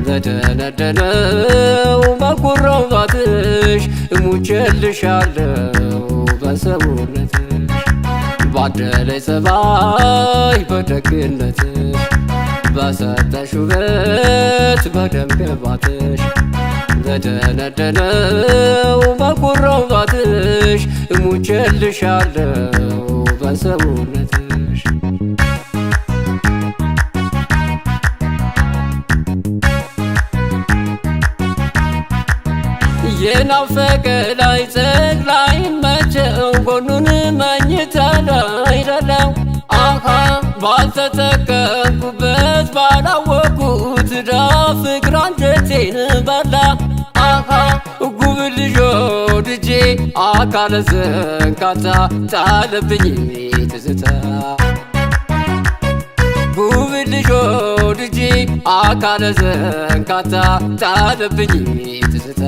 በደነደነው በጉራው ባትሽ እሙቼልሻለሁ በሰውነትሽ ባደለይ ጸባይ በደግነትሽ በሰጠሽ ውበት በደም ግባትሽ በደነደነው በጉራው ባትሽ እሙቼልሻለሁ በሰውነትሽ የናፈቀ ላይ ጸግላይ መቼው ጎኑን መኝታ ላይ ደለው አሃ ባልተጠቀምኩበት ባላወቁት ዳ ፍቅር አንጀቴን በላ አሃ ጉብ ልጆ ልጄ አካለ ዘንካታ ጣለብኝ ትዝታ ጉብ ልጆ ልጄ አካለ ዘንካታ ጣለብኝ ትዝታ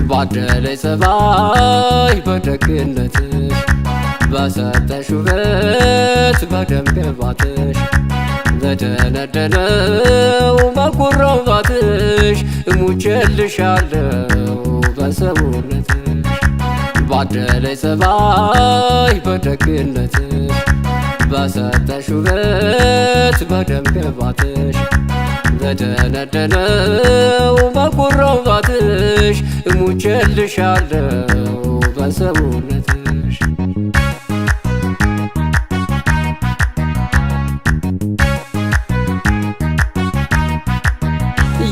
ባደለይ ጸባይ በደግነትሽ በሰጠሽ ውበት በደም ግባትሽ በደነደነው በጉራው ባትሽ እሙቼልሻለሁ በሰውነትሽ ባደለይ ጸባይ በደግነትሽ በሰጠሽ ውበት በደም ግባትሽ በደነደነው በጉራው ባትሽ እሙቼልሻለሁ በሰውነትሽ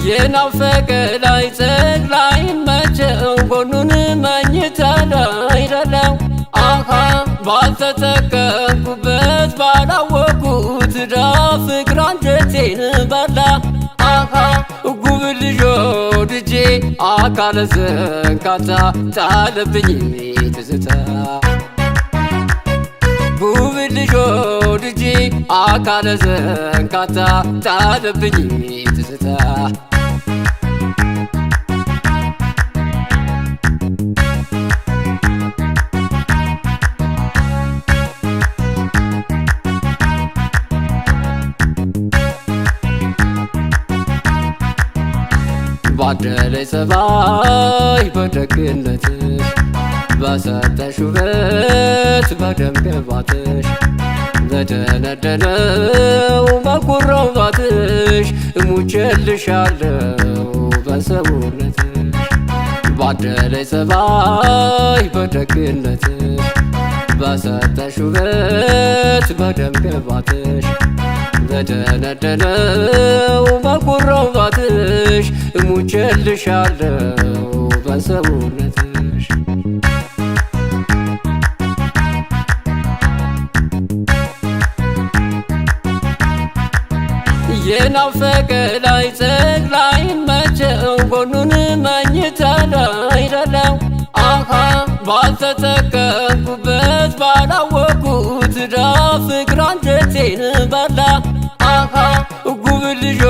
የናፈቀ ላይ ጸግላይ መቼው ጎኑን መኝታ ላይ ደለው አሃ ባልተጠቀምኩበት ባላወቁት ዳ ፍቅር አንጀቴን በላ አሃ ጉብ ልጆ ልጄ አካለ ዘንካታ ጣለብኝ ትዝታ ጉብ ልጆ ልጄ አካለ ዘንካታ ጣለብኝ ትዝታ ባደለይ ጸባይ በደግነትሽ በሰጠሽ ውበት በደም ግባትሽ በደነደነው በጉራው ባትሽ እሙቼልሻለሁ በሰውነትሽ ባደለይ ጸባይ በደግነትሽ በሰጠሽ ውበት በደም ግባትሽ በደነደነው በጉራው ባትሽ እሙቼልሻለሁ በሰውነትሽ የናፈቀ ላይ ጸግላይ መቼው ጎኑን መኝታ ላይ ደለው አሃ ባልተጠቀምኩበት ባላወቁት ዳ ፍቅር አንጀቴን በላ አሃ ጉብ ልጆ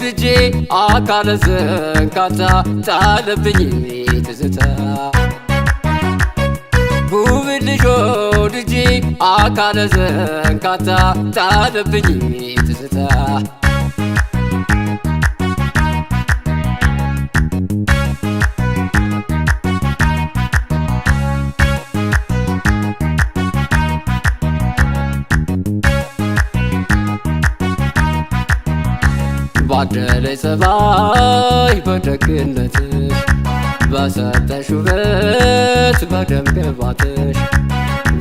ልጄ አካለ ዘንካታ ጣለብኝ ትዝታ ጉብ ልጆ ልጄ አካለ ዘንካታ ጣለብኝ ትዝታ ባደለይ ጸባይ በደግነትሽ በሰጠሽ ውበት በደም ግባትሽ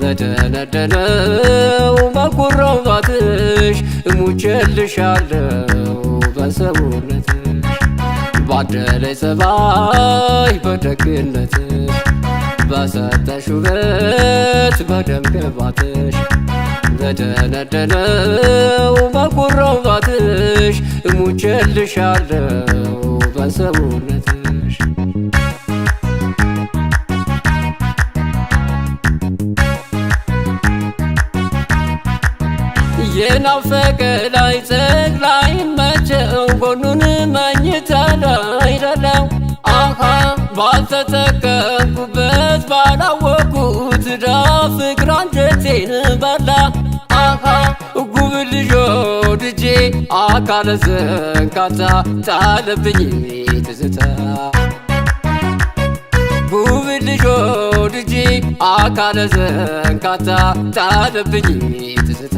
በደነደነው በጉራው ባትሽ እሙቼልሻለሁ በሰውነትሽ ባደለይ ጸባይ በደግነትሽ በሰጠሽ ውበት በደም ግባትሽ በደነደነው በጉራው ባትሽ እሙቼልሻለሁ በሰውነትሽ የናፈቀ ላይ ጸግላይ መቼው ጎኑን ባልተጠቀምኩበት ባላወኩት ዳ ፍቅር አንጀቴን በላ ጉብል ልጆ ድጄ አካለ ዘንካታ ጣለብኝ ትዝታ ጉብል ልጆ ድጄ አካለ ዘንካታ ጣለብኝ ትዝታ